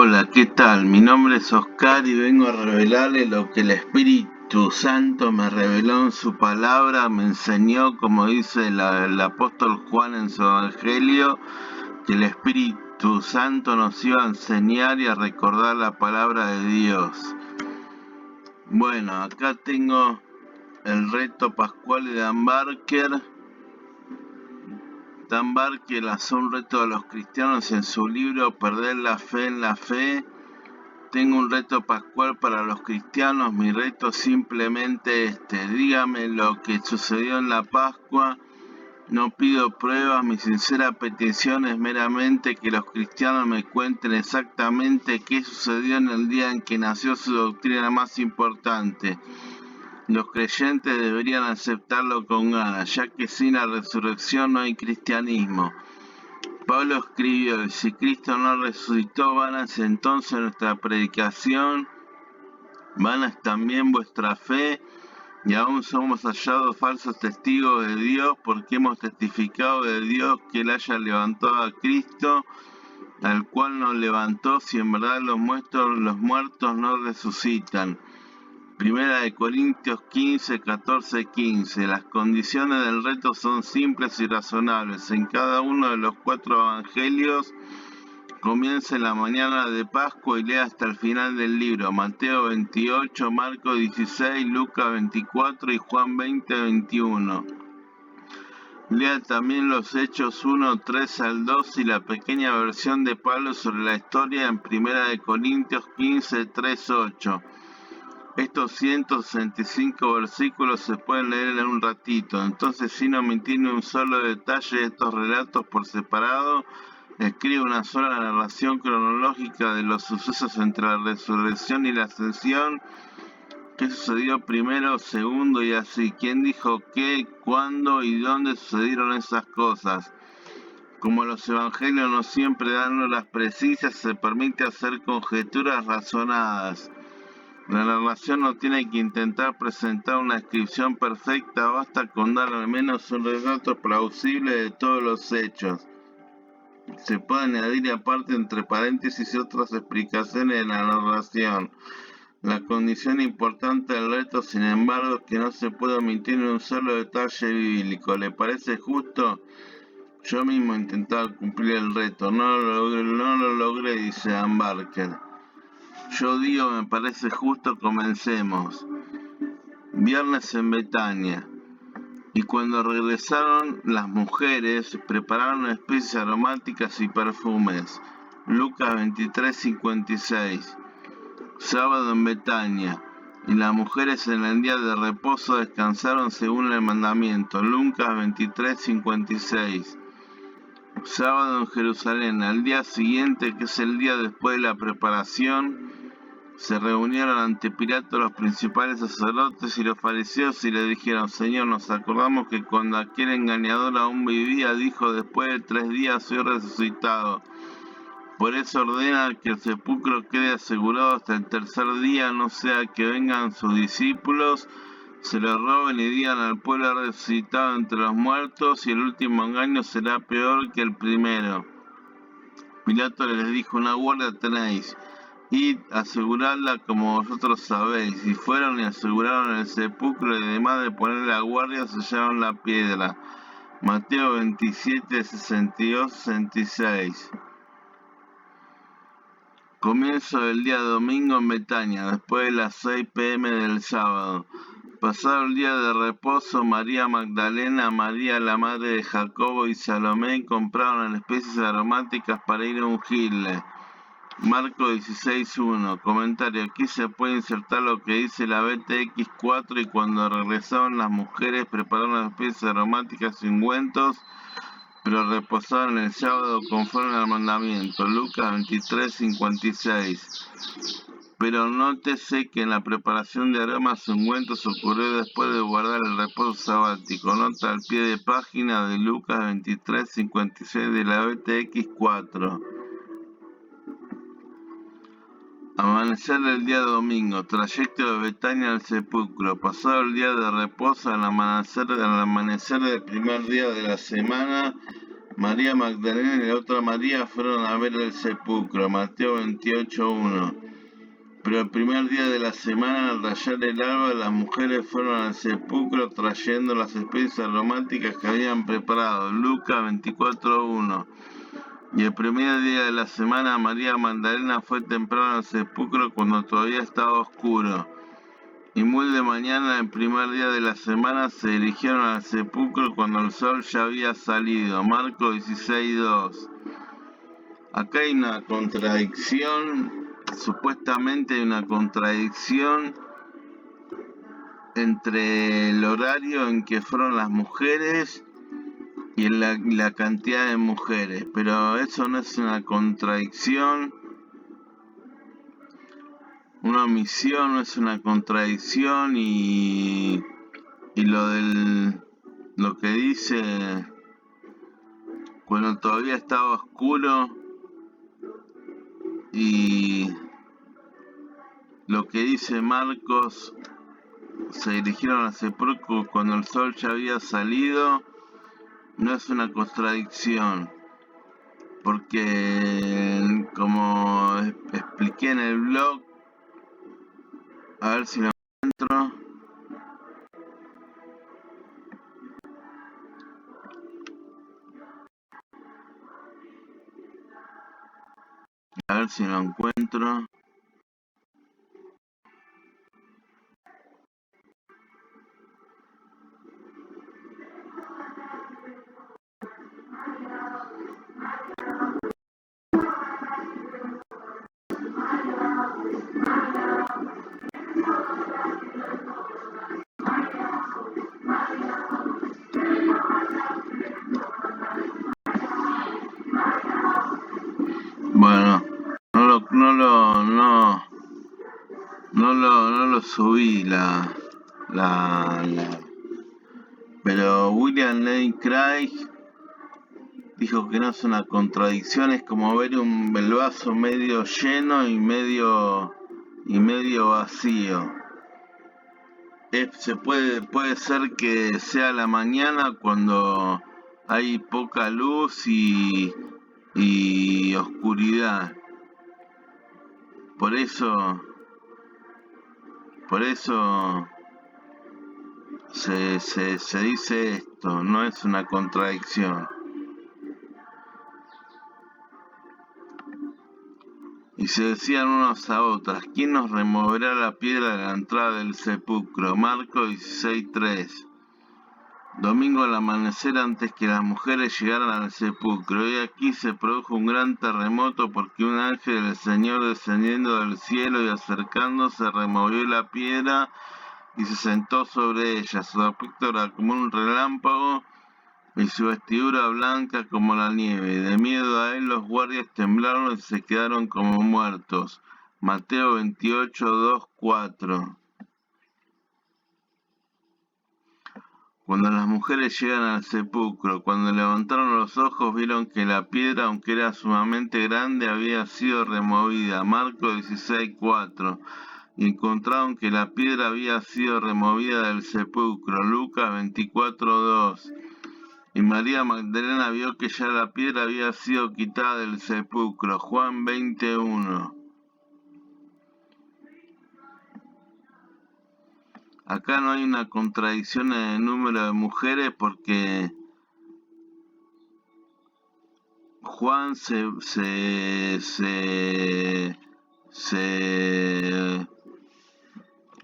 Hola, ¿qué tal? Mi nombre es Oscar y vengo a revelarle lo que el Espíritu Santo me reveló en su palabra, me enseñó, como dice el apóstol Juan en su Evangelio, que el Espíritu Santo nos iba a enseñar y a recordar la palabra de Dios. Bueno, acá tengo el reto pascual de Dan Barker. Dan Barker lanzó un reto a los cristianos en su libro Perder la fe en la fe. Tengo un reto pascual para los cristianos. Mi reto es simplemente dígame lo que sucedió en la Pascua. No pido pruebas, mi sincera petición es meramente que los cristianos me cuenten exactamente qué sucedió en el día en que nació su doctrina más importante. Los creyentes deberían aceptarlo con ganas, ya que sin la resurrección no hay cristianismo. Pablo escribió: si Cristo no resucitó, vana es entonces nuestra predicación, vana es también vuestra fe, y aún somos hallados falsos testigos de Dios, porque hemos testificado de Dios que Él haya levantado a Cristo, al cual nos levantó, si en verdad los muertos no resucitan. Primera de Corintios 15, 14, 15. Las condiciones del reto son simples y razonables. En cada uno de los 4 evangelios comienza en la mañana de Pascua y lea hasta el final del libro. Mateo 28, Marcos 16, Lucas 24 y Juan 20, 21. Lea también los Hechos 1, 3 al 2 y la pequeña versión de Pablo sobre la historia en Primera de Corintios 15, 3, 8. Estos 165 versículos se pueden leer en un ratito, entonces sin omitir ni un solo detalle de estos relatos por separado, escribe una sola narración cronológica de los sucesos entre la resurrección y la ascensión, qué sucedió primero, segundo y así, quién dijo qué, cuándo y dónde sucedieron esas cosas. Como los evangelios no siempre dan horas precisas, se permite hacer conjeturas razonadas. La narración no tiene que intentar presentar una descripción perfecta, basta con dar al menos un relato plausible de todos los hechos. Se puede añadir aparte entre paréntesis otras explicaciones en la narración. La condición importante del reto, sin embargo, es que no se puede omitir un solo detalle bíblico. ¿Le parece justo? Yo mismo intentaba cumplir el reto, no lo logré, dice Dan Barker. Yo digo, me parece justo, comencemos. Viernes en Betania. Y cuando regresaron, las mujeres prepararon especies aromáticas y perfumes. Lucas 23, 56. Sábado en Betania. Y las mujeres en el día de reposo descansaron según el mandamiento. Lucas 23, 56. Sábado en Jerusalén. Al día siguiente, que es el día después de la preparación, se reunieron ante Pilato los principales sacerdotes y los fariseos y le dijeron: Señor, nos acordamos que cuando aquel engañador aún vivía, dijo: después de 3 días soy resucitado. Por eso ordena que el sepulcro quede asegurado hasta el tercer día, no sea que vengan sus discípulos, se lo roben y digan al pueblo: ha resucitado entre los muertos, y el último engaño será peor que el primero. Pilato les dijo: una guardia tenéis, id, aseguradla como vosotros sabéis. Y fueron y aseguraron el sepulcro, y además de poner la guardia, sellaron la piedra. Mateo 27, 62, 66. Comienzo del día domingo en Betania, después de las 6 p.m. del sábado. Pasado el día de reposo, María Magdalena, María la madre de Jacobo y Salomé compraron especies aromáticas para ir a ungirle. Marcos 16.1. Comentario. Aquí se puede insertar lo que dice la BTX 4: y cuando regresaron las mujeres prepararon especies aromáticas y ungüentos, pero reposaron el sábado conforme al mandamiento. Lucas 23.56. Pero nótese que en la preparación de aromas y ungüentos ocurrió después de guardar el reposo sabático. Nota al pie de página de Lucas 23.56 de la BTX 4. Amanecer del día domingo, trayecto de Betania al sepulcro. Pasado el día de reposo, al amanecer del primer día de la semana, María Magdalena y la otra María fueron a ver el sepulcro, Mateo 28:1. Pero el primer día de la semana, al rayar el alba, las mujeres fueron al sepulcro trayendo las especies aromáticas que habían preparado, Lucas 24:1. Y el primer día de la semana, María Magdalena fue temprano al sepulcro cuando todavía estaba oscuro. Y muy de mañana, el primer día de la semana, se dirigieron al sepulcro cuando el sol ya había salido. Marcos 16:2. Acá hay una contradicción, supuestamente hay una contradicción entre el horario en que fueron las mujeres y la cantidad de mujeres, pero eso no es una contradicción, una omisión no es una contradicción y lo que dice cuando todavía estaba oscuro y lo que dice Marcos se dirigieron al sepulcro cuando el sol ya había salido, no es una contradicción, porque como expliqué en el blog, a ver si lo encuentro, a ver si lo encuentro. Bueno, no lo subí pero William Lane Craig dijo que no es una contradicción, es como ver el vaso medio lleno y medio vacío. Puede ser que sea la mañana cuando hay poca luz y oscuridad. Por eso se dice esto, no es una contradicción. Y se decían unos a otras, ¿quién nos removerá la piedra de la entrada del sepulcro? Marcos 16:3. Domingo al amanecer, antes que las mujeres llegaran al sepulcro, y aquí se produjo un gran terremoto porque un ángel del Señor descendiendo del cielo y acercándose removió la piedra y se sentó sobre ella. Su aspecto era como un relámpago y su vestidura blanca como la nieve. De miedo a él los guardias temblaron y se quedaron como muertos. Mateo 28:2-4. Cuando las mujeres llegan al sepulcro, cuando levantaron los ojos, vieron que la piedra, aunque era sumamente grande, había sido removida. Marcos 16:4. Y encontraron que la piedra había sido removida del sepulcro. Lucas 24:2. Y María Magdalena vio que ya la piedra había sido quitada del sepulcro. Juan 20:1. Acá no hay una contradicción en el número de mujeres porque Juan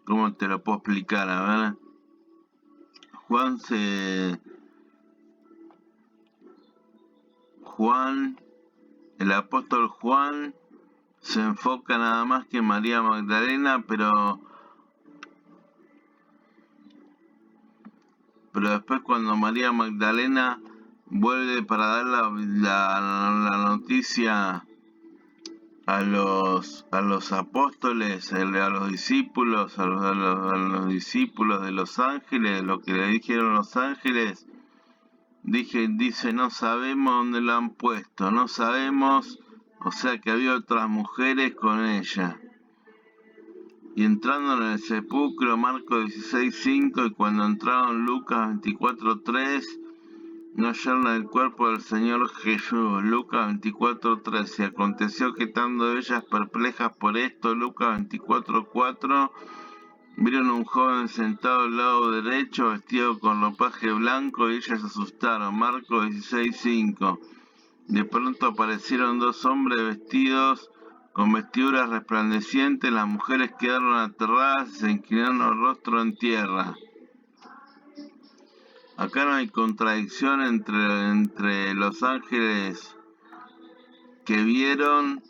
¿cómo te lo puedo explicar? A ver. El apóstol Juan se enfoca nada más que en María Magdalena, pero después cuando María Magdalena vuelve para dar la noticia a los apóstoles, a los discípulos, a los discípulos de los ángeles, lo que le dijeron los ángeles, dice, no sabemos dónde lo han puesto, no sabemos, o sea que había otras mujeres con ella. Y entrando en el sepulcro, Marcos 16:5, y cuando entraron Lucas 24:3, no hallaron el cuerpo del Señor Jesús. Lucas 24:13. Aconteció que estando ellas perplejas por esto, Lucas 24:4, vieron un joven sentado al lado derecho, vestido con ropaje blanco, y ellas se asustaron. Marcos 16:5. De pronto aparecieron dos hombres vestidos con vestiduras resplandecientes. Las mujeres quedaron aterradas y se inclinaron el rostro en tierra. Acá no hay contradicción entre los ángeles que vieron,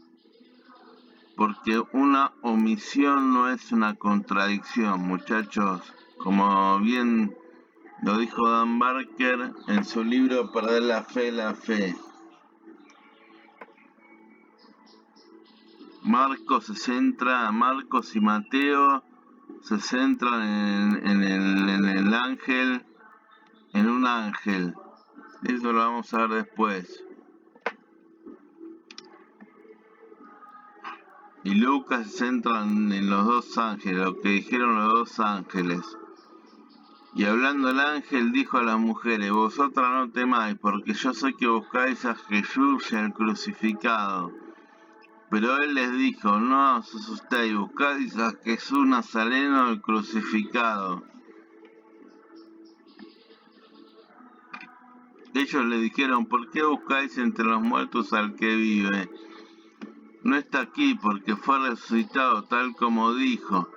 porque una omisión no es una contradicción, muchachos. Como bien lo dijo Dan Barker en su libro Perder la fe, la fe. Marcos y Mateo se centran en el ángel, en un ángel. Eso lo vamos a ver después. Y Lucas se centra en los dos ángeles, lo que dijeron los dos ángeles. Y hablando el ángel dijo a las mujeres: vosotras no temáis, porque yo sé que buscáis a Jesús y al crucificado. Pero él les dijo: no os asustéis, buscáis a Jesús Nazareno, el crucificado. Ellos le dijeron: ¿por qué buscáis entre los muertos al que vive? No está aquí, porque fue resucitado, tal como dijo.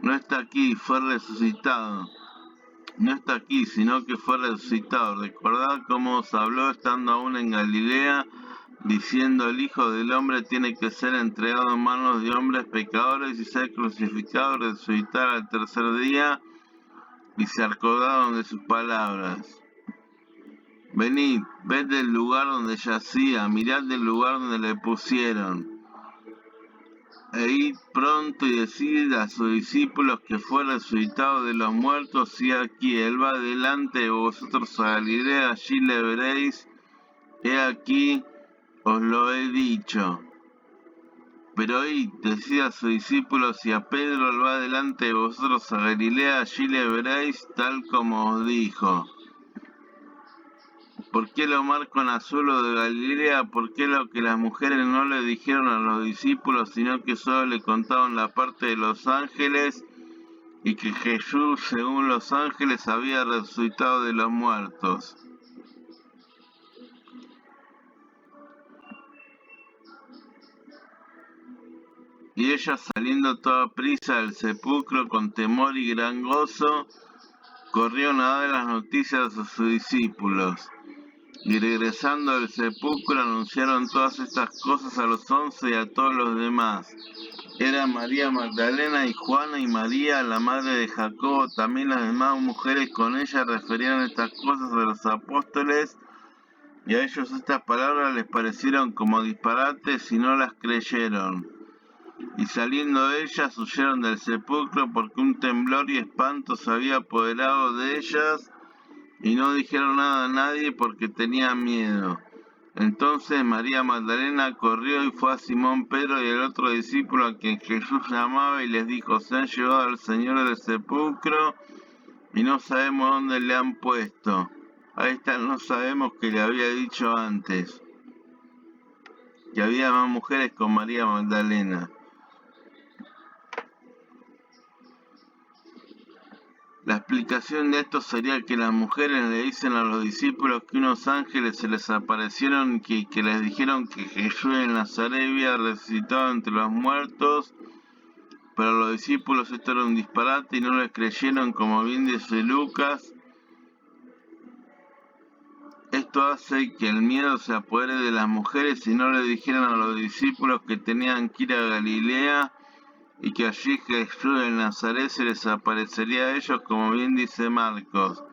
No está aquí, fue resucitado. No está aquí, sino que fue resucitado. Recordad cómo os habló estando aún en Galilea, diciendo: el Hijo del Hombre tiene que ser entregado en manos de hombres pecadores y ser crucificado y resucitar al tercer día. Y se acordaron de sus palabras. Venid, ved del lugar donde yacía, mirad del lugar donde le pusieron. E id pronto y decid a sus discípulos que fue resucitado de los muertos, y aquí él va delante de vosotros a Galilea, allí le veréis. He aquí, os lo he dicho. Pero id, decid a sus discípulos, y a Pedro él va delante de vosotros a Galilea, allí le veréis, tal como os dijo. ¿Por qué lo marco en azul lo de Galilea? ¿Por qué lo que las mujeres no le dijeron a los discípulos, sino que solo le contaron la parte de los ángeles, y que Jesús, según los ángeles, había resucitado de los muertos? Y ella, saliendo toda prisa del sepulcro con temor y gran gozo, corrieron a dar las noticias a sus discípulos. Y regresando del sepulcro anunciaron todas estas cosas a los 11 y a todos los demás. Era María Magdalena y Juana y María, la madre de Jacobo. También las demás mujeres con ella referían estas cosas a los apóstoles, y a ellos estas palabras les parecieron como disparates y no las creyeron. Y saliendo de ellas huyeron del sepulcro, porque un temblor y espanto se había apoderado de ellas, y no dijeron nada a nadie porque tenían miedo. Entonces María Magdalena corrió y fue a Simón Pedro y el otro discípulo a quien Jesús llamaba, y les dijo: se han llevado al Señor del sepulcro y no sabemos dónde le han puesto. Ahí está, no sabemos, que le había dicho antes que había más mujeres con María Magdalena. La explicación de esto sería que las mujeres le dicen a los discípulos que unos ángeles se les aparecieron y que les dijeron que Jesús de Nazaret había resucitado entre los muertos, pero a los discípulos esto era un disparate y no les creyeron, como bien dice Lucas. Esto hace que el miedo se apodere de las mujeres y no le dijeron a los discípulos que tenían que ir a Galilea y que allí Jesús de Nazaret se les aparecería a ellos, como bien dice Marcos.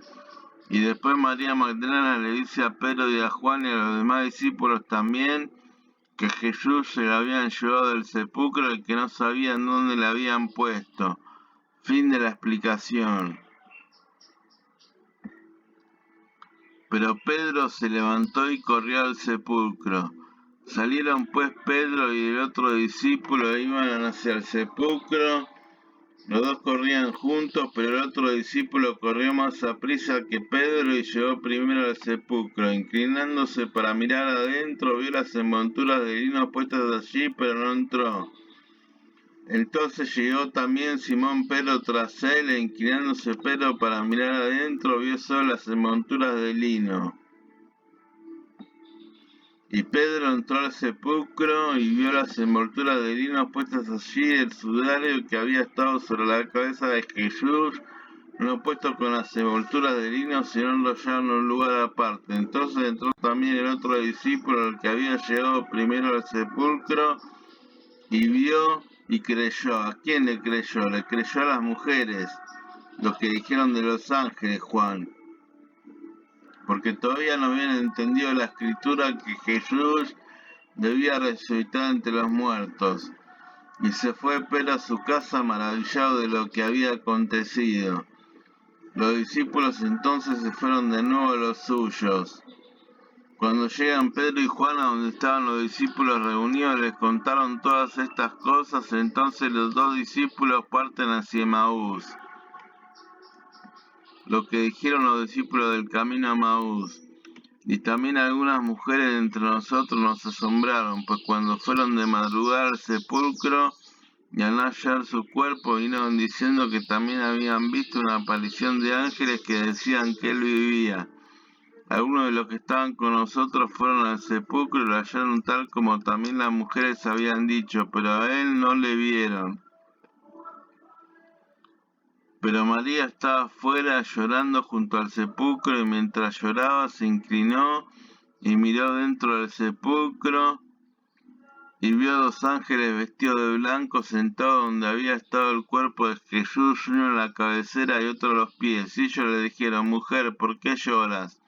Y después María Magdalena le dice a Pedro y a Juan y a los demás discípulos también que Jesús se lo habían llevado del sepulcro y que no sabían dónde le habían puesto. Fin de la explicación. Pero Pedro se levantó y corrió al sepulcro. Salieron pues Pedro y el otro discípulo e iban hacia el sepulcro, Los dos corrían juntos, pero el otro discípulo corrió más aprisa que Pedro y llegó primero al sepulcro. Inclinándose para mirar adentro, vio las envolturas de lino puestas allí, pero no entró. Entonces llegó también Simón Pedro tras él, e inclinándose Pedro para mirar adentro, vio solo las envolturas de lino. Y Pedro entró al sepulcro y vio las envolturas de lino puestas allí, el sudario que había estado sobre la cabeza de Jesús, no puesto con las envolturas de lino, sino enrollado en un lugar aparte. Entonces entró también el otro discípulo, el que había llegado primero al sepulcro, y vio y creyó. ¿A quién le creyó? Le creyó a las mujeres, los que dijeron de los ángeles, Juan, porque todavía no habían entendido la escritura que Jesús debía resucitar entre los muertos. Y se fue Pedro a su casa maravillado de lo que había acontecido. Los discípulos entonces se fueron de nuevo a los suyos. Cuando llegan Pedro y Juan a donde estaban los discípulos reunidos, les contaron todas estas cosas. Entonces los dos discípulos parten hacia Emaús. Lo que dijeron los discípulos del camino a Emaús. Y también algunas mujeres de entre nosotros nos asombraron, pues cuando fueron de madrugada al sepulcro y al no hallar su cuerpo, vinieron diciendo que también habían visto una aparición de ángeles que decían que él vivía. Algunos de los que estaban con nosotros fueron al sepulcro y lo hallaron tal como también las mujeres habían dicho, pero a él no le vieron. Pero María estaba fuera llorando junto al sepulcro, y mientras lloraba se inclinó y miró dentro del sepulcro y vio dos ángeles vestidos de blanco sentados donde había estado el cuerpo de Jesús, uno en la cabecera y otro a los pies. Y ellos le dijeron: Mujer, ¿por qué lloras?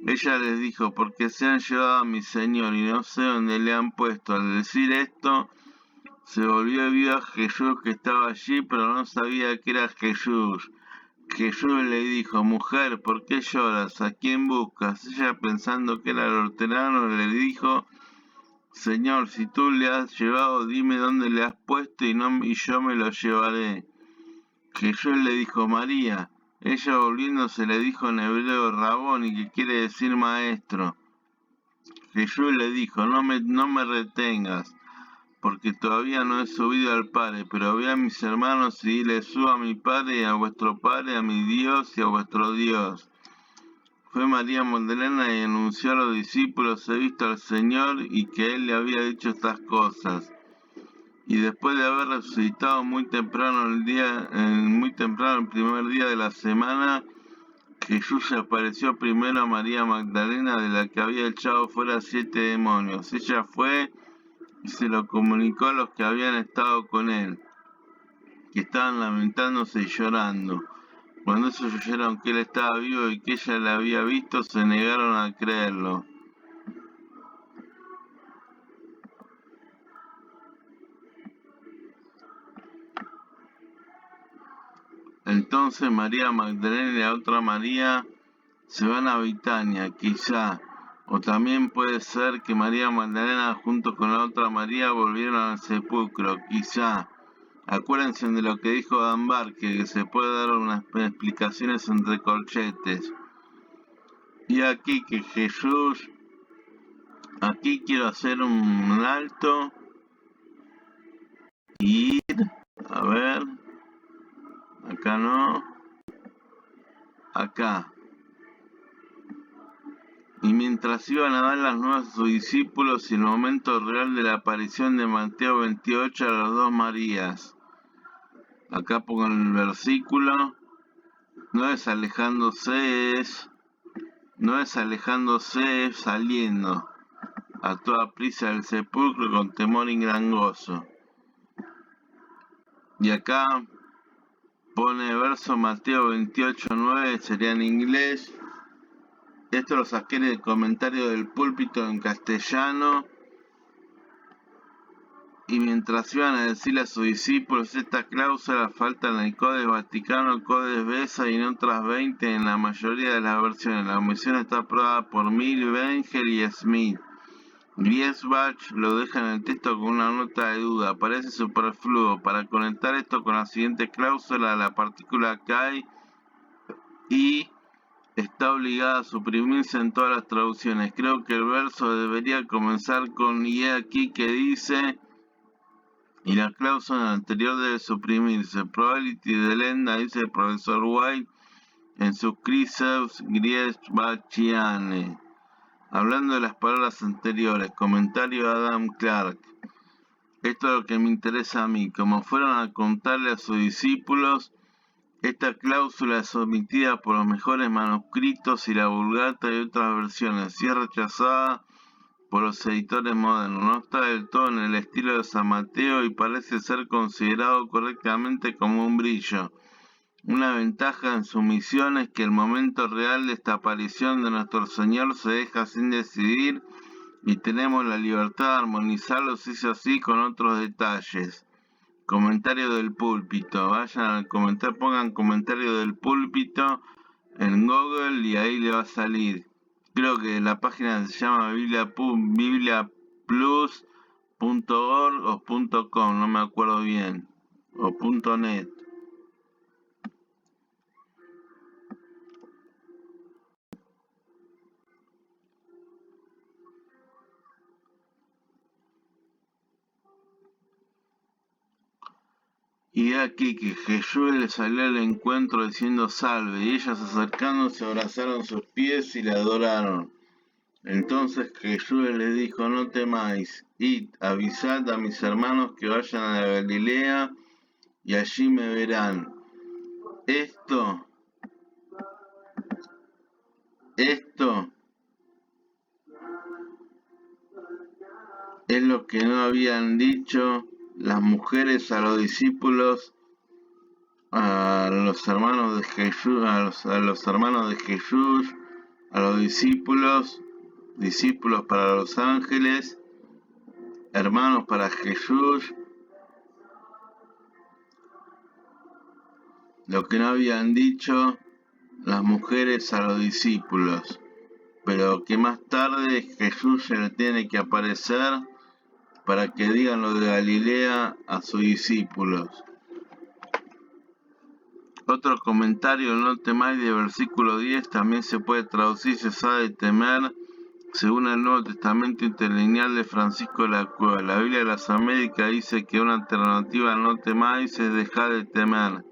Ella les dijo: Porque se han llevado a mi Señor y no sé dónde le han puesto. Al decir esto, se volvió y vio a Jesús que estaba allí, pero no sabía que era Jesús. Jesús le dijo: Mujer, ¿por qué lloras? ¿A quién buscas? Ella, pensando que era el hortelano, le dijo: Señor, si tú le has llevado, dime dónde le has puesto y yo me lo llevaré. Jesús le dijo: María. Ella, volviéndose, le dijo en hebreo: Raboni, que quiere decir maestro. Jesús le dijo: no me retengas, porque todavía no he subido al Padre, pero ve a mis hermanos y dile: subo a mi Padre y a vuestro Padre, a mi Dios y a vuestro Dios. Fue María Magdalena y anunció a los discípulos: he visto al Señor, y que Él le había dicho estas cosas. Y después de haber resucitado muy temprano el primer día de la semana, Jesús se apareció primero a María Magdalena, de la que había echado fuera 7 demonios. Ella fue y se lo comunicó a los que habían estado con él, que estaban lamentándose y llorando. Cuando ellos oyeron que él estaba vivo y que ella le había visto, se negaron a creerlo. Entonces María Magdalena y la otra María se van a Betania, quizá, o también puede ser que María Magdalena junto con la otra María volvieron al sepulcro, quizá. Acuérdense de lo que dijo Dan Barker, que se puede dar unas explicaciones entre corchetes. Y aquí que Jesús, aquí quiero hacer un alto y ir, a ver, acá no, acá. Y mientras iban a dar las nuevas a sus discípulos y el momento real de la aparición de Mateo 28 a las dos Marías. Acá pongo el versículo. No es alejándose, es saliendo a toda prisa del sepulcro con temor y gran gozo. Y acá pone verso Mateo 28:9, sería en inglés. Esto lo saqué en el comentario del púlpito en castellano. Y mientras iban a decirle a sus discípulos esta cláusula, falta en el Codex Vaticano, Codex Beza y en otras 20 en la mayoría de las versiones. La omisión está aprobada por Mill, Bengel y Smith. Griesbach lo deja en el texto con una nota de duda. Parece superfluo. Para conectar esto con la siguiente cláusula, la partícula K y está obligada a suprimirse en todas las traducciones. Creo que el verso debería comenzar con y aquí que dice, y la cláusula anterior debe suprimirse. Probability de lenda, dice el profesor White en sus Chryseps Griesbachiane. Hablando de las palabras anteriores, comentario de Adam Clark. Esto es lo que me interesa a mí. Como fueron a contarle a sus discípulos, esta cláusula es omitida por los mejores manuscritos y la Vulgata y otras versiones, y es rechazada por los editores modernos. No está del todo en el estilo de San Mateo y parece ser considerado correctamente como un brillo. Una ventaja en su misión es que el momento real de esta aparición de nuestro Señor se deja sin decidir y tenemos la libertad de armonizarlo si es así con otros detalles. Comentario del púlpito. Vayan al comentario, pongan comentario del púlpito en Google y ahí le va a salir. Creo que la página se llama bibliaplus.org o .com, no me acuerdo bien, o .net. Y aquí que Jesús le salió al encuentro diciendo salve, y ellas acercándose abrazaron sus pies y le adoraron. Entonces Jesús les dijo, no temáis, id, avisad a mis hermanos que vayan a la Galilea y allí me verán. Esto es lo que no habían dicho las mujeres a los discípulos, a los hermanos de Jesús, a los hermanos de Jesús, a los discípulos para los ángeles, hermanos para Jesús. Lo que no habían dicho las mujeres a los discípulos, pero que más tarde Jesús se le tiene que aparecer para que digan lo de Galilea a sus discípulos. Otro comentario, no temáis, de versículo 10, también se puede traducir cesad de temer, según el Nuevo Testamento interlineal de Francisco de la Cueva. La Biblia de las Américas dice que una alternativa a no temáis es dejar de temer.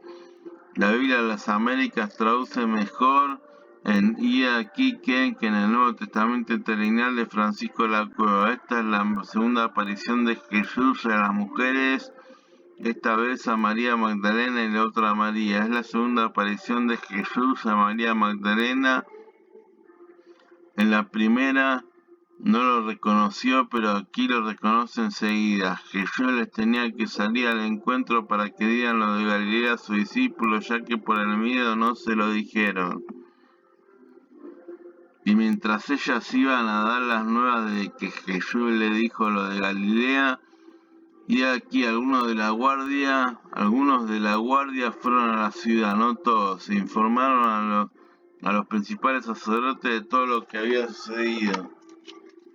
La Biblia de las Américas traduce mejor en y aquí que en el Nuevo Testamento interlineal de Francisco de la Cueva. Esta es la segunda aparición de Jesús a las mujeres, esta vez a María Magdalena y la otra a María. Es la segunda aparición de Jesús a María Magdalena. En la primera no lo reconoció, pero aquí lo reconoce enseguida. Jesús les tenía que salir al encuentro para que digan lo de Galilea a sus discípulos, ya que por el miedo no se lo dijeron. Y mientras ellas iban a dar las nuevas de que Jesús le dijo lo de Galilea, y aquí algunos de la guardia fueron a la ciudad, no todos, se informaron a los principales sacerdotes de todo lo que había sucedido.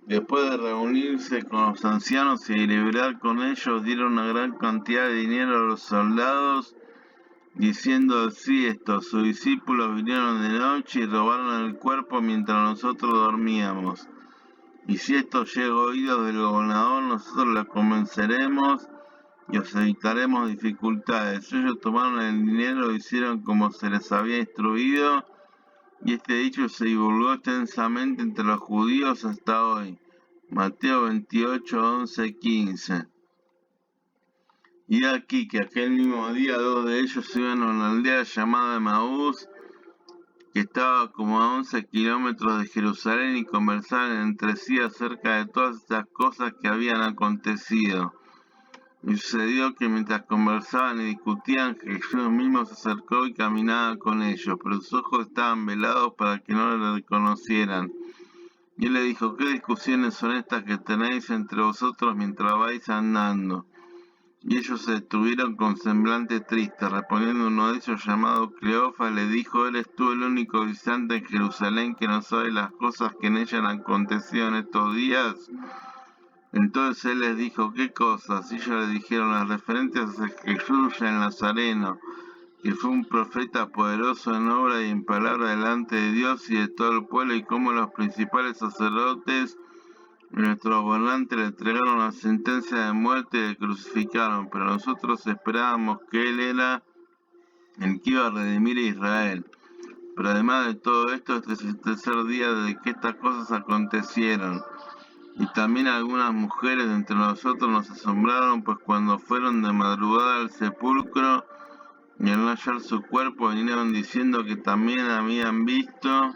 Después de reunirse con los ancianos y deliberar con ellos, dieron una gran cantidad de dinero a los soldados, diciendo así esto: sus discípulos vinieron de noche y robaron el cuerpo mientras nosotros dormíamos. Y si esto llega a oídos del gobernador, nosotros la convenceremos y os evitaremos dificultades. Ellos tomaron el dinero e hicieron como se les había instruido, y este dicho se divulgó extensamente entre los judíos hasta hoy. Mateo 28, 11, 15. Y aquí que aquel mismo día 2 de ellos iban a una aldea llamada Emaús, que estaba como a 11 kilómetros de Jerusalén, y conversaban entre sí acerca de todas estas cosas que habían acontecido. Y sucedió que mientras conversaban y discutían, Jesús mismo se acercó y caminaba con ellos, pero sus ojos estaban velados para que no le reconocieran. Y él le dijo: ¿qué discusiones son estas que tenéis entre vosotros mientras vais andando? Y ellos se detuvieron con semblante triste. Respondiendo uno de ellos, llamado Cleofas, le dijo: ¿eres tú el único visitante en Jerusalén que no sabe las cosas que en ella han acontecido en estos días? Entonces él les dijo, ¿qué cosas? Y ellos le dijeron las referentes a Jesús el Nazareno, que fue un profeta poderoso en obra y en palabra delante de Dios y de todo el pueblo, y cómo los principales sacerdotes y nuestros gobernantes le entregaron la sentencia de muerte y le crucificaron, pero nosotros esperábamos que él era el que iba a redimir a Israel. Pero además de todo esto, este es el tercer día de que estas cosas acontecieron. Y también algunas mujeres de entre nosotros nos asombraron, pues cuando fueron de madrugada al sepulcro y al no hallar su cuerpo, vinieron diciendo que también habían visto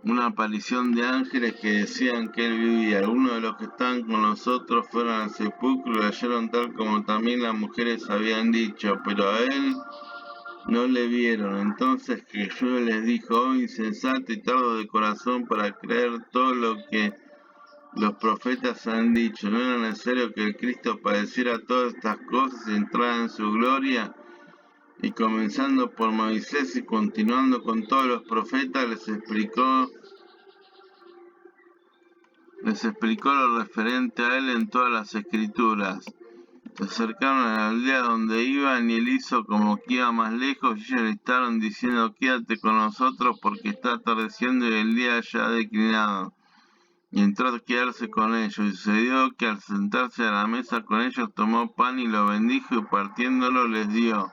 una aparición de ángeles que decían que él vivía. Algunos de los que estaban con nosotros fueron al sepulcro y hallaron tal como también las mujeres habían dicho, pero a él no le vieron. Entonces Jesús les dijo, oh insensato y tardo de corazón para creer todo lo que los profetas han dicho. ¿No era necesario que el Cristo padeciera todas estas cosas y entrara en su gloria? Y comenzando por Moisés y continuando con todos los profetas, les explicó lo referente a él en todas las escrituras. Se acercaron a la aldea donde iban y él hizo como que iba más lejos, y ellos le estaban diciendo, quédate con nosotros porque está atardeciendo y el día ya ha declinado. Y entró a quedarse con ellos, y sucedió que al sentarse a la mesa con ellos tomó pan y lo bendijo, y partiéndolo les dio.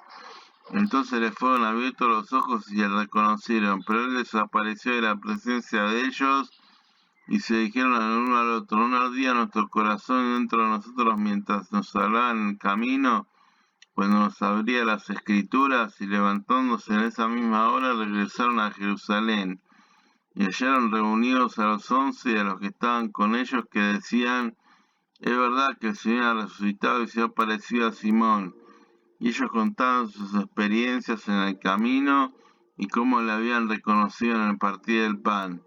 Entonces les fueron abiertos los ojos y le reconocieron, pero él desapareció de la presencia de ellos, y se dijeron el uno al otro, ¿no ardía nuestro corazón dentro de nosotros mientras nos hablaba en el camino, cuando nos abría las escrituras? Y levantándose en esa misma hora regresaron a Jerusalén, y hallaron reunidos a los 11 y a los que estaban con ellos, que decían, es verdad que el Señor ha resucitado y se ha parecido a Simón. Y ellos contaban sus experiencias en el camino y cómo le habían reconocido en el partir del pan.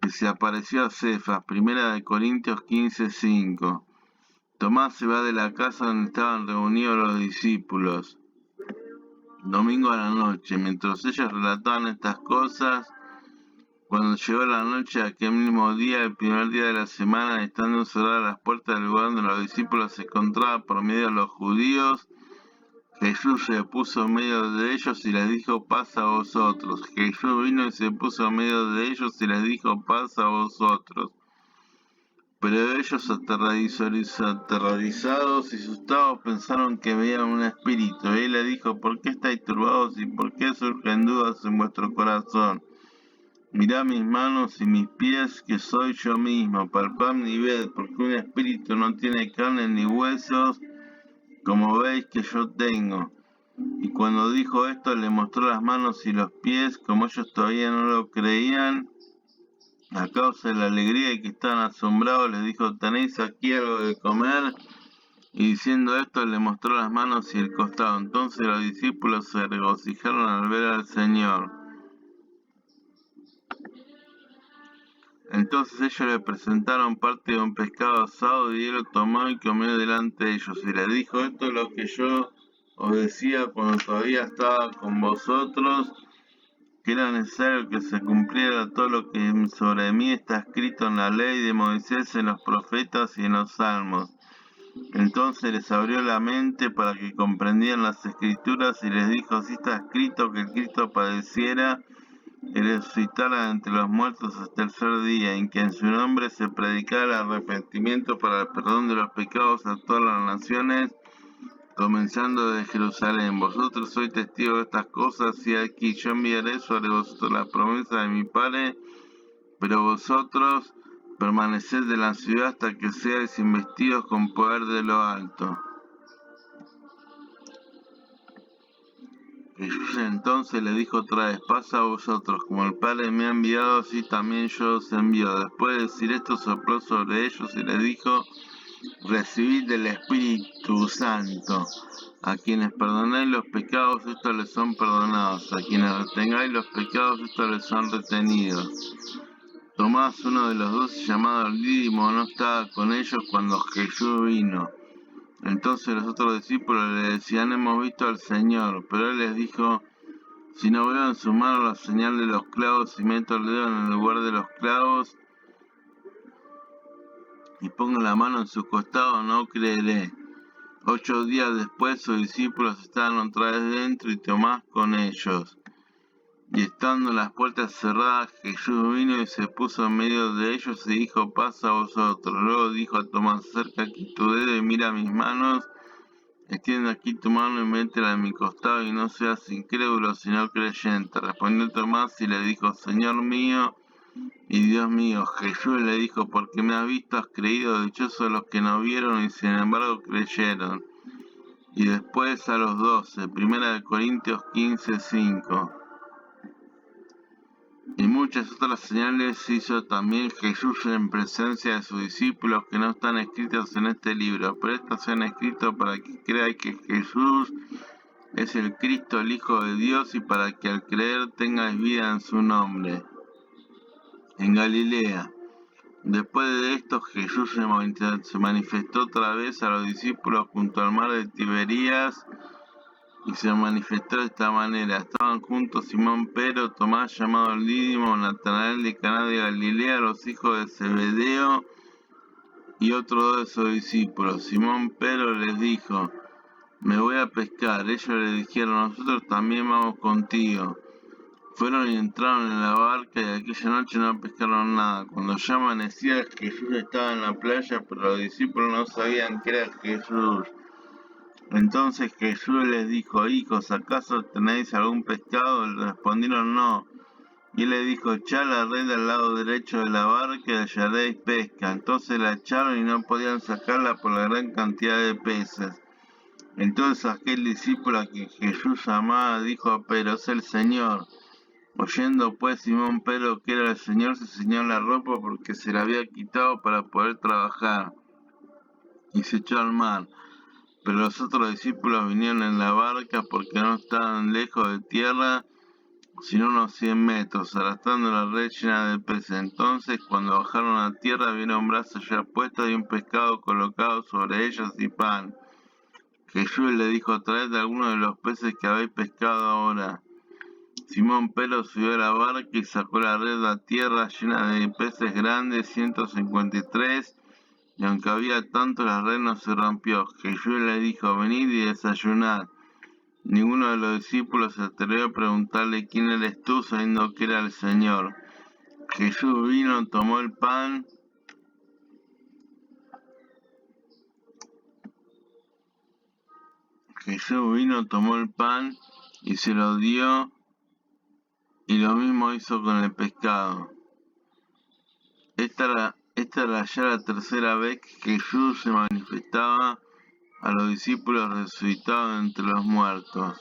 Y se apareció a Cefas. 1 Corintios 15:5. Tomás se va de la casa donde estaban reunidos los discípulos. Domingo a la noche, mientras ellos relataban estas cosas, cuando llegó la noche de aquel mismo día, el primer día de la semana, estando cerradas las puertas del lugar donde los discípulos se encontraban por medio de los judíos, Jesús se puso en medio de ellos y les dijo, paz a vosotros. Jesús vino y se puso en medio de ellos y les dijo, paz a vosotros. Pero ellos, aterrorizados y asustados, pensaron que veían un espíritu. Y él le dijo, ¿por qué estáis turbados y por qué surgen dudas en vuestro corazón? Mirad mis manos y mis pies, que soy yo mismo. Palpadme y ved, porque un espíritu no tiene carne ni huesos, como veis que yo tengo. Y cuando dijo esto, le mostró las manos y los pies. Como ellos todavía no lo creían, a causa de la alegría y que estaban asombrados, les dijo, ¿tenéis aquí algo de comer? Y diciendo esto, le mostró las manos y el costado. Entonces los discípulos se regocijaron al ver al Señor. Entonces ellos le presentaron parte de un pescado asado, y él lo tomó y comió delante de ellos. Y les dijo, esto es lo que yo os decía cuando todavía estaba con vosotros, que era necesario que se cumpliera todo lo que sobre mí está escrito en la ley de Moisés, en los profetas y en los salmos. Entonces les abrió la mente para que comprendieran las escrituras, y les dijo, así está escrito que el Cristo padeciera y resucitara entre los muertos hasta el tercer día, en que en su nombre se predicara el arrepentimiento para el perdón de los pecados a todas las naciones, comenzando desde Jerusalén. Vosotros sois testigos de estas cosas, y aquí yo enviaré sobre vosotros la promesa de mi Padre, pero vosotros permaneced en la ciudad hasta que seáis investidos con poder de lo alto. Jesús entonces le dijo otra vez, paz a vosotros, como el Padre me ha enviado, así también yo os envío. Después de decir esto, sopló sobre ellos y les dijo, recibid del Espíritu Santo. A quienes perdonáis los pecados, estos les son perdonados. A quienes retengáis los pecados, estos les son retenidos. Tomás, uno de los 12, llamado Dídimo, no estaba con ellos cuando Jesús vino. Entonces los otros discípulos le decían, hemos visto al Señor. Pero él les dijo, Si no veo en su mano la señal de los clavos y meto el dedo en el lugar de los clavos y pongo la mano en su costado, no creeré. 8 días después sus discípulos estaban otra vez dentro y Tomás con ellos. Y estando las puertas cerradas, Jesús vino y se puso en medio de ellos y dijo: paz a vosotros. Luego dijo a Tomás: acerca aquí tu dedo y mira mis manos. Extiende aquí tu mano y métela en mi costado, y no seas incrédulo, sino creyente. Respondió Tomás y le dijo: Señor mío y Dios mío. Jesús le dijo: porque me has visto, has creído. Dichosos los que no vieron y sin embargo creyeron. Y después a los 12, 1 Corintios 15:5. Y muchas otras señales hizo también Jesús en presencia de sus discípulos que no están escritas en este libro, pero estas se han escrito para que creáis que Jesús es el Cristo, el Hijo de Dios, y para que al creer tengáis vida en su nombre. En Galilea. Después de esto, Jesús se manifestó otra vez a los discípulos junto al mar de Tiberías, y se manifestó de esta manera. Estaban juntos Simón Pedro, Tomás llamado el Dídimo, Natanael de Caná de Galilea, los hijos de Zebedeo y otros 2 de sus discípulos. Simón Pedro les dijo: me voy a pescar. Ellos le dijeron: nosotros también vamos contigo. Fueron y entraron en la barca, y aquella noche no pescaron nada. Cuando ya amanecía, Jesús estaba en la playa, pero los discípulos no sabían que era Jesús. Entonces Jesús les dijo: hijos, ¿acaso tenéis algún pescado? Le respondieron: no. Y él le dijo: echad la red al lado derecho de la barca y hallaréis pesca. Entonces la echaron y no podían sacarla por la gran cantidad de peces. Entonces aquel discípulo a quien Jesús amaba dijo a Pedro: es el Señor. Oyendo pues Simón Pedro que era el Señor, se ciñó la ropa porque se la había quitado para poder trabajar, y se echó al mar. Pero los otros discípulos vinieron en la barca porque no estaban lejos de tierra, sino unos 100 metros, arrastrando la red llena de peces. Entonces, cuando bajaron a tierra, vieron brazos ya puestos y un pescado colocado sobre ellos y pan. Jesús le dijo: traed algunos de los peces que habéis pescado ahora. Simón Pedro subió a la barca y sacó la red a tierra llena de peces grandes, 153, y aunque había tanto, la red no se rompió. Jesús le dijo: venid y desayunad. Ninguno de los discípulos se atrevió a preguntarle: ¿quién eres tú?, sabiendo que era el Señor. Jesús vino, tomó el pan y se lo dio, y lo mismo hizo con el pescado. Esta era ya la tercera vez que Jesús se manifestaba a los discípulos resucitados entre los muertos.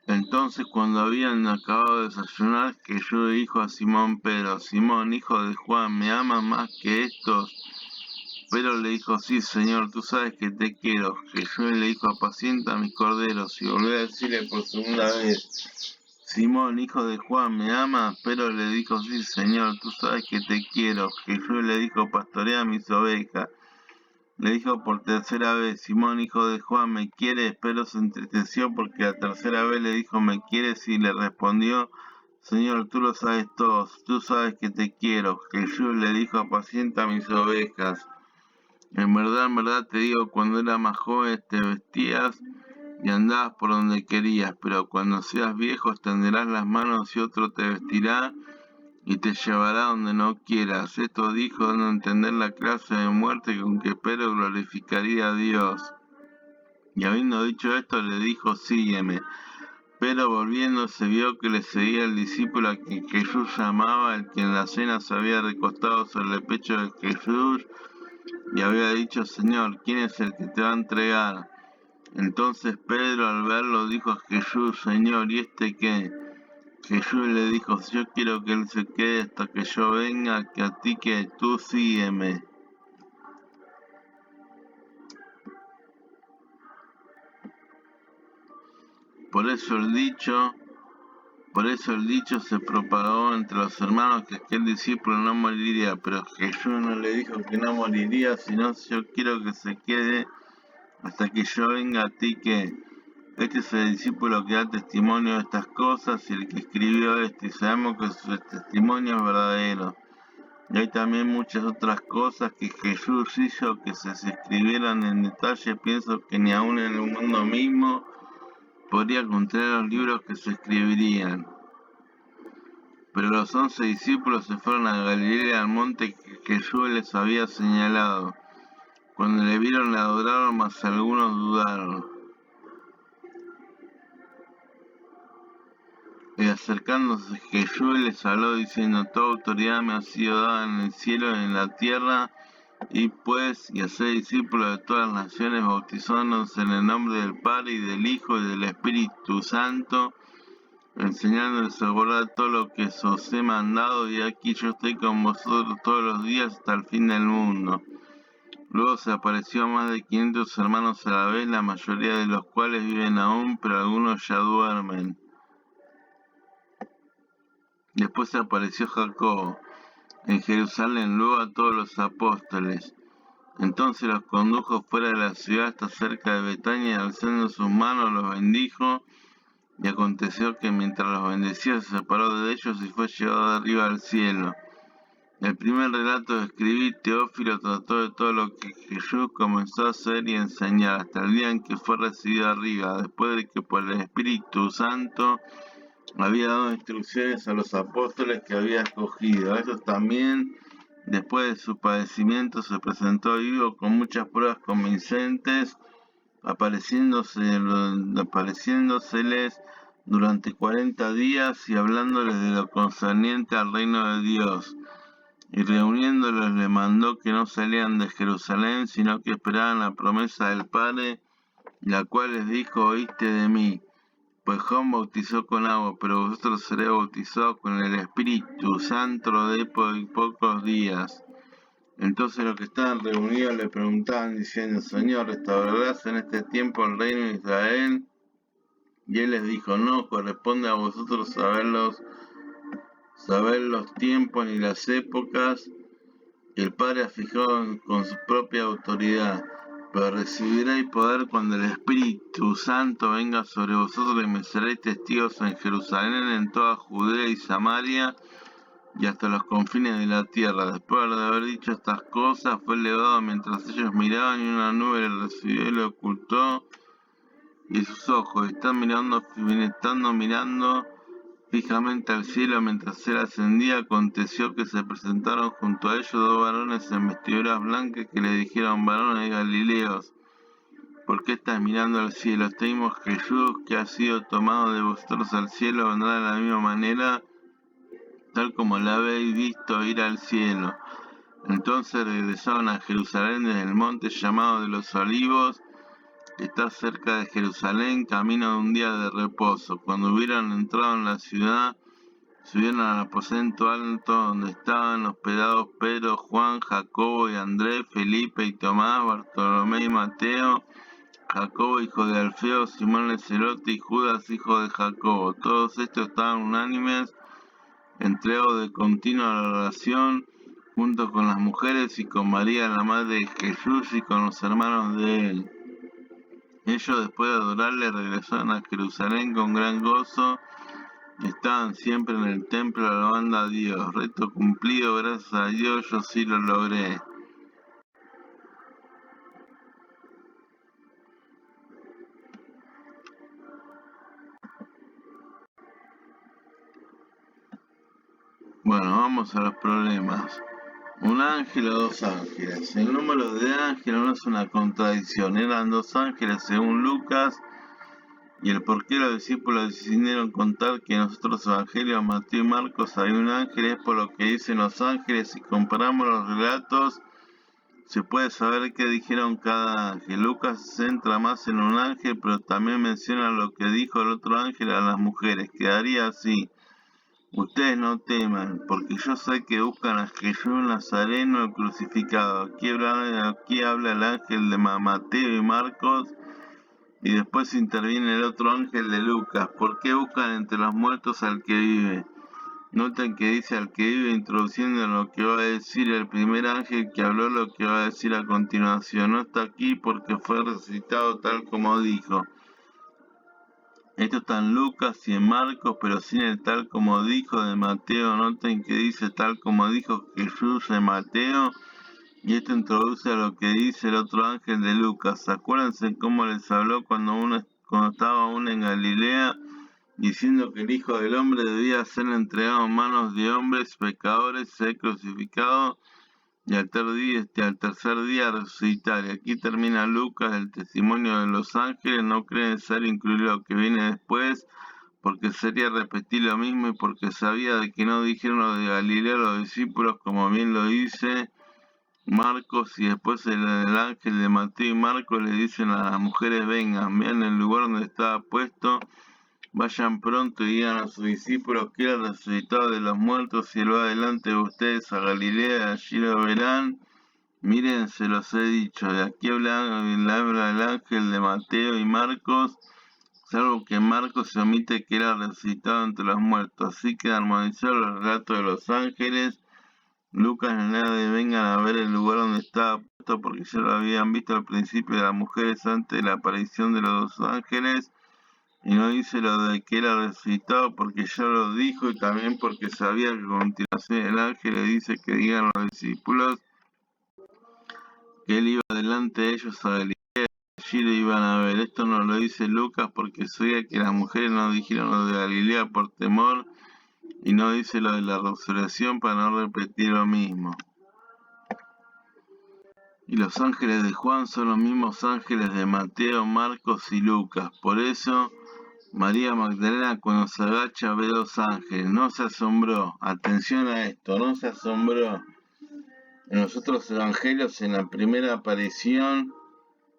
Entonces, cuando habían acabado de desayunar, Jesús dijo a Simón Pedro: Simón, hijo de Juan, ¿me amas más que estos? Pedro le dijo: sí, Señor, tú sabes que te quiero. Jesús le dijo: apacienta mis corderos. Y volvió a decirle por segunda vez: Simón, hijo de Juan, ¿me amas? Pedro le dijo: sí, Señor, tú sabes que te quiero. Jesús le dijo: pastorea mis ovejas. Le dijo por tercera vez: Simón, hijo de Juan, ¿me quieres? Pedro se entristeció porque la tercera vez le dijo: ¿me quieres? Y le respondió: Señor, tú lo sabes todo, tú sabes que te quiero. Jesús le dijo: apacienta mis ovejas. En verdad te digo, cuando eras más joven te vestías y andabas por donde querías, pero cuando seas viejo extenderás las manos y otro te vestirá y te llevará donde no quieras. Esto dijo, dando a entender la clase de muerte con que Pedro glorificaría a Dios. Y habiendo dicho esto, le dijo: sígueme. Pero volviéndose vio que le seguía el discípulo a quien Jesús llamaba, el que en la cena se había recostado sobre el pecho de Jesús y había dicho: Señor, ¿quién es el que te va a entregar? Entonces Pedro, al verlo, dijo a Jesús: Señor, ¿y este qué? Jesús le dijo: yo quiero que él se quede hasta que yo venga, que a ti que tú sígueme. Por eso el dicho se propagó entre los hermanos que aquel discípulo no moriría, pero Jesús no le dijo que no moriría, sino: yo quiero que se quede hasta que yo venga, a ti que. Este es el discípulo que da testimonio de estas cosas y el que escribió esto, y sabemos que su testimonio es verdadero. Y hay también muchas otras cosas que Jesús hizo que si se escribieran en detalle, pienso que ni aún en el mundo mismo podría contener los libros que se escribirían. Pero los 11 discípulos se fueron a Galilea, al monte que Jesús les había señalado. Cuando le vieron le adoraron, mas algunos dudaron. Y acercándose Jesús les habló diciendo: toda autoridad me ha sido dada en el cielo y en la tierra. Y pues, y hacer discípulos de todas las naciones, bautizándonos en el nombre del Padre y del Hijo y del Espíritu Santo, enseñándoles a guardar todo lo que os he mandado, y aquí yo estoy con vosotros todos los días hasta el fin del mundo. Luego se apareció a más de 500 hermanos a la vez, la mayoría de los cuales viven aún, pero algunos ya duermen. Después se apareció Jacobo en Jerusalén, luego a todos los apóstoles. Entonces los condujo fuera de la ciudad hasta cerca de Betania, y alzando sus manos los bendijo. Y aconteció que mientras los bendecía se separó de ellos y fue llevado de arriba al cielo. El primer relato que escribí, Teófilo, trató de todo lo que Jesús comenzó a hacer y enseñar hasta el día en que fue recibido arriba, después de que por el Espíritu Santo había dado instrucciones a los apóstoles que había escogido. A ellos también, después de su padecimiento, se presentó vivo con muchas pruebas convincentes, apareciéndoseles durante 40 días y hablándoles de lo concerniente al reino de Dios. Y reuniéndolos les mandó que no salieran de Jerusalén, sino que esperaban la promesa del Padre, la cual les dijo: oíste de mí. Pues Juan bautizó con agua, pero vosotros seréis bautizados con el Espíritu Santo de pocos días. Entonces los que estaban reunidos le preguntaban diciendo: Señor, ¿restaurarás en este tiempo el reino de Israel? Y él les dijo: no corresponde a vosotros saber los tiempos ni las épocas que el Padre ha fijado con su propia autoridad, pero recibiréis poder cuando el Espíritu Santo venga sobre vosotros, y me seréis testigos en Jerusalén, en toda Judea y Samaria, y hasta los confines de la tierra. Después de haber dicho estas cosas, fue elevado mientras ellos miraban, y una nube le recibió y le ocultó, y sus ojos estando mirando fijamente al cielo mientras él ascendía. Aconteció que se presentaron junto a ellos dos varones en vestiduras blancas, que le dijeron: varones galileos, ¿por qué estás mirando al cielo? Temimos que Jesús, que ha sido tomado de vosotros al cielo, vendrá de la misma manera, tal como la habéis visto ir al cielo. Entonces regresaron a Jerusalén desde el monte llamado de los Olivos, que está cerca de Jerusalén, camino de un día de reposo. Cuando hubieran entrado en la ciudad, subieron al aposento alto donde estaban hospedados Pedro, Juan, Jacobo y Andrés, Felipe y Tomás, Bartolomé y Mateo, Jacobo hijo de Alfeo, Simón el Celote y Judas hijo de Jacobo. Todos estos estaban unánimes, entregados de continua a la oración, junto con las mujeres y con María la madre de Jesús y con los hermanos de él. Ellos, después de adorarle, regresaron a Jerusalén con gran gozo. Estaban siempre en el templo alabando a Dios. Reto cumplido, gracias a Dios, yo sí lo logré. Bueno, vamos a los problemas. ¿Un ángel o dos ángeles? El número de ángeles no es una contradicción. Eran dos ángeles según Lucas. Y el por qué los discípulos decidieron contar que en los otros evangelios, Mateo y Marcos, hay un ángel es por lo que dicen los ángeles. Si comparamos los relatos, se puede saber qué dijeron cada ángel. Lucas se centra más en un ángel, pero también menciona lo que dijo el otro ángel a las mujeres. Quedaría así: ustedes no teman, porque yo sé que buscan a Jesús Nazareno, el crucificado. Aquí habla el ángel de Mateo y Marcos. Y después interviene el otro ángel de Lucas. ¿Por qué buscan entre los muertos al que vive? Noten que dice al que vive, introduciendo lo que va a decir el primer ángel que habló, lo que va a decir a continuación. No está aquí porque fue resucitado tal como dijo. Esto está en Lucas y en Marcos, pero sin el tal como dijo de Mateo. Noten que dice tal como dijo Jesús en Mateo. Y esto introduce a lo que dice el otro ángel de Lucas. Acuérdense cómo les habló cuando estaba aún en Galilea, diciendo que el Hijo del Hombre debía ser entregado en manos de hombres pecadores, ser crucificado y al tercer día resucitar. Y aquí termina Lucas, el testimonio de los ángeles. No cree necesario incluir lo que viene después, porque sería repetir lo mismo y porque sabía de que no dijeron lo de Galilea los discípulos, como bien lo dice Marcos, y después el ángel de Mateo y Marcos le dicen a las mujeres: vengan, vean el lugar donde estaba puesto, vayan pronto y digan a sus discípulos que era resucitado de los muertos y él va delante de ustedes a Galilea, allí lo verán. Miren, se los he dicho. De aquí habla el ángel de Mateo y Marcos, salvo que en Marcos se omite que era resucitado entre los muertos. Así que armonizar el relato de los ángeles. Lucas en la de vengan a ver el lugar donde estaba puesto, porque ya lo habían visto al principio de las mujeres antes de la aparición de los dos ángeles, y no dice lo de que era resucitado porque ya lo dijo, y también porque sabía que a continuación el ángel le dice que digan a los discípulos que él iba delante de ellos a Galilea, allí lo iban a ver. Esto no lo dice Lucas porque sabía que las mujeres no dijeron lo de Galilea por temor, y no dice lo de la resurrección para no repetir lo mismo. Y los ángeles de Juan son los mismos ángeles de Mateo, Marcos y Lucas. Por eso, María Magdalena, cuando se agacha, ve dos ángeles. No se asombró. Atención a esto, no se asombró. En los otros evangelios, en la primera aparición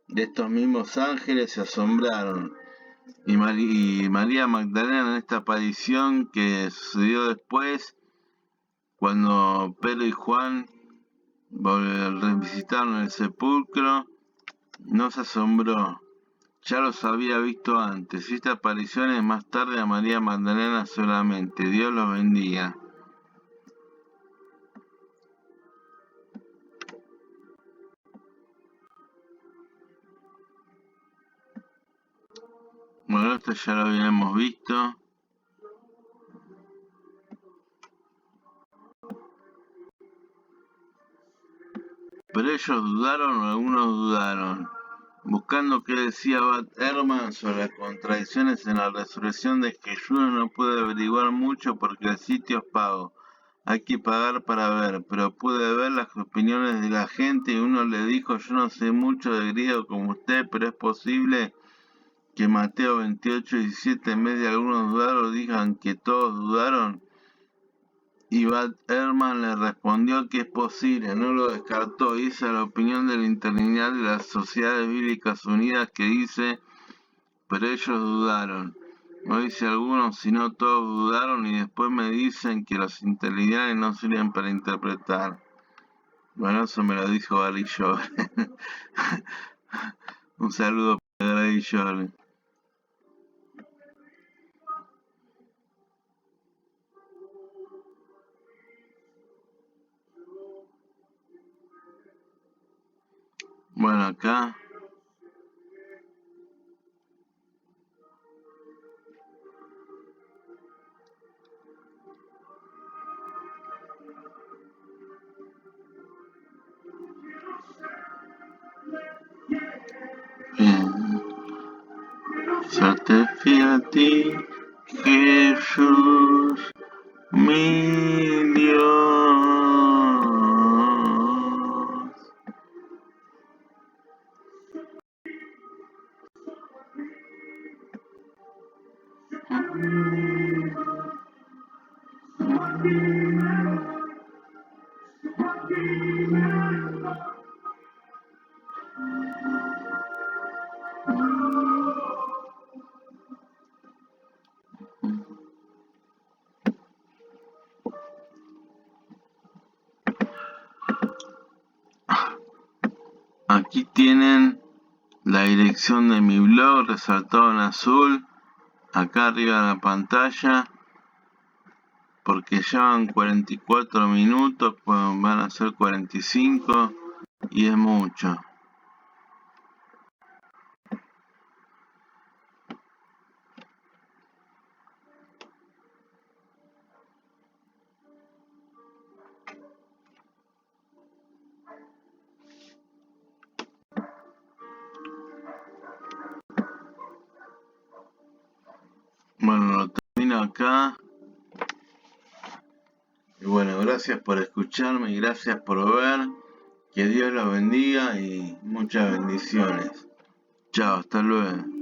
de estos mismos ángeles, se asombraron. Y María Magdalena, en esta aparición que sucedió después, cuando Pedro y Juan visitaron el sepulcro, no se asombró, ya los había visto antes. Esta aparición es más tarde a María Magdalena solamente. Dios los bendiga. Bueno, esto ya lo habíamos visto. Pero ellos dudaron, o algunos dudaron. Buscando qué decía Bad Ehrman sobre las contradicciones en la resurrección de Jesús, no pude averiguar mucho porque el sitio es pago. Hay que pagar para ver, pero pude ver las opiniones de la gente y uno le dijo: yo no sé mucho de griego como usted, pero es posible que Mateo 28:17 en vez de algunos dudaron digan que todos dudaron. Y Bad Ehrman le respondió que es posible, no lo descartó, y esa es la opinión de la Interlineal de las Sociedades Bíblicas Unidas, que dice: pero ellos dudaron. No dice algunos, sino todos dudaron, y después me dicen que los interlineales no sirven para interpretar. Bueno, eso me lo dijo Gary Joel. Un saludo para Gary Joel. Bueno, acá serte fiel a ti, Jesús, mi Dios. Aquí tienen la dirección de mi blog resaltado en azul, acá arriba de la pantalla, porque ya van 44 minutos, pues van a ser 45 y es mucho. acá. Y bueno, gracias por escucharme y gracias por ver. Que Dios los bendiga y muchas bendiciones. Chao, hasta luego.